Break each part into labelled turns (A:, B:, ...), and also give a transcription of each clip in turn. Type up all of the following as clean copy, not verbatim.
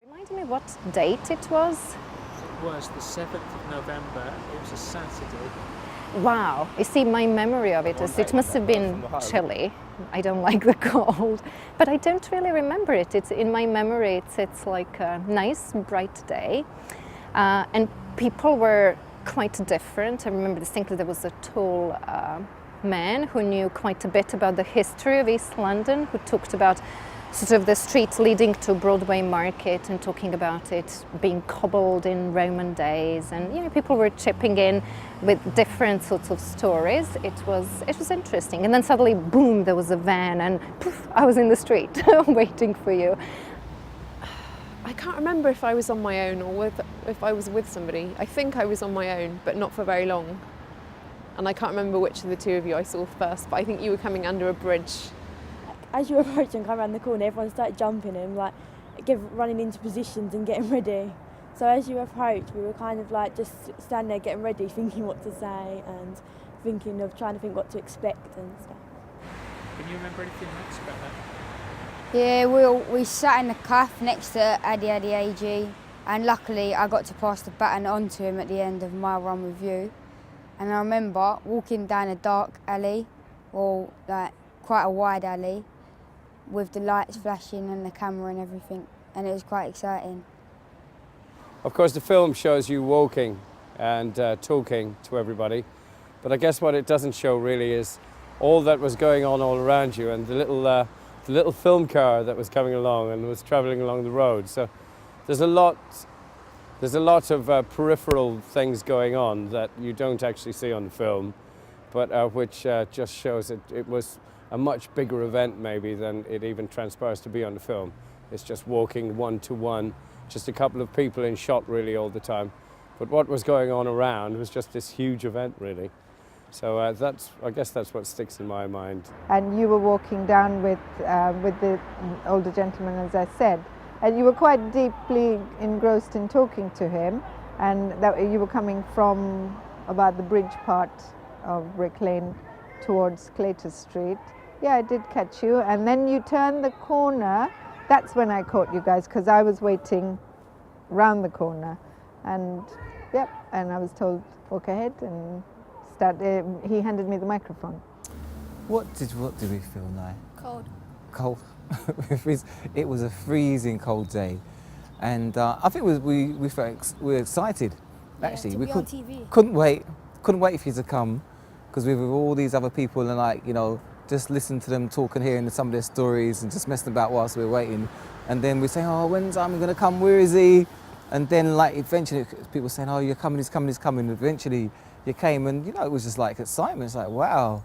A: Remind me what date it was?
B: It was the 7th of November. It was a Saturday.
A: Wow. You see, my memory of it is it must have been chilly. I don't like the cold, but I don't really remember it. It's in my memory. It's like a nice, bright day, and people were quite different. I remember distinctly there was a tall man who knew quite a bit about the history of East London, who talked about sort of the streets leading to Broadway Market and talking about it being cobbled in Roman days, and people were chipping in with different sorts of stories. It was interesting, and then suddenly, boom! There was a van, and poof! I was in the street waiting for you.
C: I can't remember if I was on my own or if I was with somebody. I think I was on my own, but not for very long. And I can't remember which of the two of you I saw first, but I think you were coming under a bridge.
D: As you were approaching, come around the corner, everyone started jumping and running into positions and getting ready. So as you approached, we were kind of like just standing there getting ready, thinking what to say and trying to think what to expect and stuff.
B: Can you remember anything else about that?
E: Yeah, we sat in the cafe next to Addy AG, and luckily I got to pass the baton on to him at the end of my run with you. And I remember walking down a dark alley, or like quite a wide alley, with the lights flashing and the camera and everything, and it was quite exciting.
F: Of course, the film shows you walking and talking to everybody, but I guess what it doesn't show really is all that was going on all around you, and the little film car that was coming along and was travelling along the road. So there's a lot of peripheral things going on that you don't actually see on the film, but which just shows it was a much bigger event maybe than it even transpires to be on the film. It's just walking one-to-one, just a couple of people in shot really all the time. But what was going on around was just this huge event really. So I guess that's what sticks in my mind.
G: And you were walking down with the older gentleman, as I said, and you were quite deeply engrossed in talking to him, and that you were coming from about the bridge part of Brick Lane towards Claytor Street. Yeah, I did catch you, and then you turned the corner. That's when I caught you guys, because I was waiting round the corner, and and I was told walk ahead, and he handed me the microphone.
H: What did we feel like?
E: Cold.
H: Cold. It was a freezing cold day, and I think we were excited. Actually,
E: to
H: we
E: be on TV.
H: couldn't wait for you to come, because we were with all these other people and just listen to them talk and hearing some of their stories and just messing about whilst we were waiting. And then we say, oh, when's Simon going to come? Where is he? And then eventually people saying, oh, you're coming, he's coming, he's coming. Eventually you came, and it was just like excitement. It's like, wow,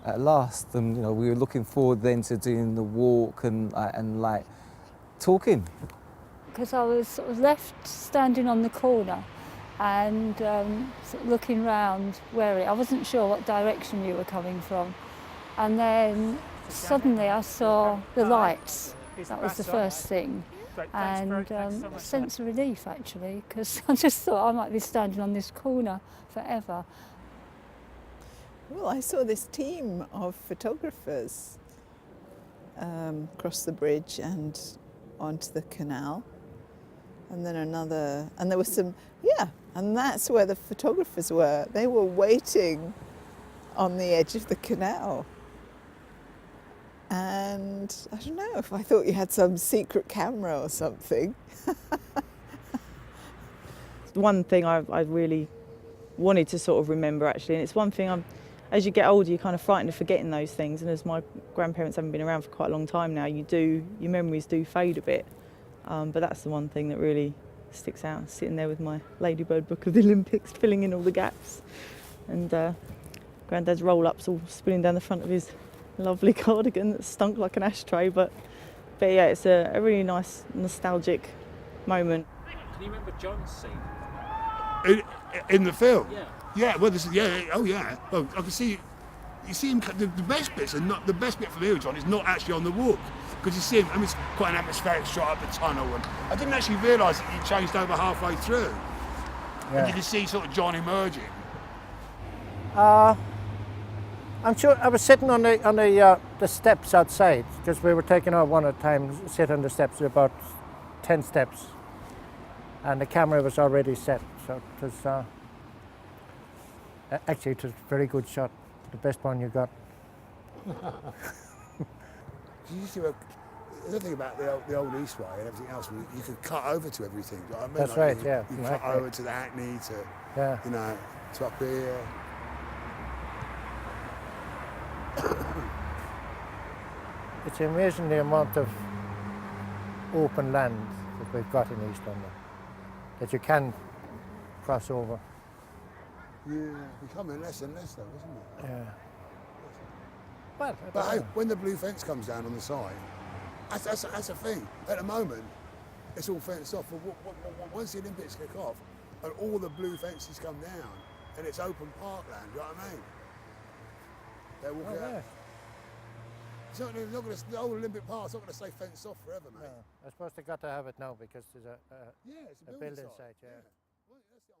H: at last. And we were looking forward then to doing the walk and talking.
I: Because I was sort of left standing on the corner and sort of looking round I wasn't sure what direction you were coming from. And then suddenly I saw the lights. That was the first thing. And a sense of relief, actually, because I just thought I might be standing on this corner forever.
J: Well, I saw this team of photographers cross the bridge and onto the canal. And then and there was some, and that's where the photographers were. They were waiting on the edge of the canal. And I don't know if I thought you had some secret camera or something.
K: One thing I really wanted to sort of remember, actually, and it's one thing as you get older, you're kind of frightened of forgetting those things, and as my grandparents haven't been around for quite a long time now, your memories do fade a bit. But that's the one thing that really sticks out, sitting there with my Ladybird book of the Olympics, filling in all the gaps, and Granddad's roll-ups all spilling down the front of his lovely cardigan that stunk like an ashtray, but yeah, it's a really nice nostalgic moment.
B: Can you remember John's scene?
L: In the film?
B: Yeah.
L: Yeah, well, oh yeah. Well, I can see, you see him, the best bits are not, the best bit for me, John, is not actually on the walk. Because you see him, it's quite an atmospheric shot up the tunnel, and I didn't actually realise that he changed over halfway through. Yeah. And you can see sort of John emerging.
M: I'm sure I was sitting on the steps outside, because we were taking our one at a time, sit on the steps about 10 steps, and the camera was already set. So it was actually it was a very good shot, the best one you got.
L: You used to have, the thing about the old Eastway and everything else, you could cut over to everything. You know what I mean?
M: That's
L: like
M: right,
L: you,
M: yeah.
L: You
M: Right,
L: cut over to the Hackney, to you know, to up here.
M: It's amazing the amount of open land that we've got in East London, that you can cross over.
L: Yeah, becoming less and less though, isn't it?
M: Yeah. Well,
L: but hey, when the blue fence comes down on the side, that's a thing. At the moment, it's all fenced off. But once the Olympics kick off, and all the blue fences come down, and it's open parkland, you know what I mean? They walk out.
M: Yeah.
L: It's not gonna, the old Olympic Park's not going to stay fenced off forever, mate.
M: No, I suppose they got to have it now because there's
L: yeah, it's
M: a
L: building
M: building
L: site.
M: site. Yeah.
L: Well, that's the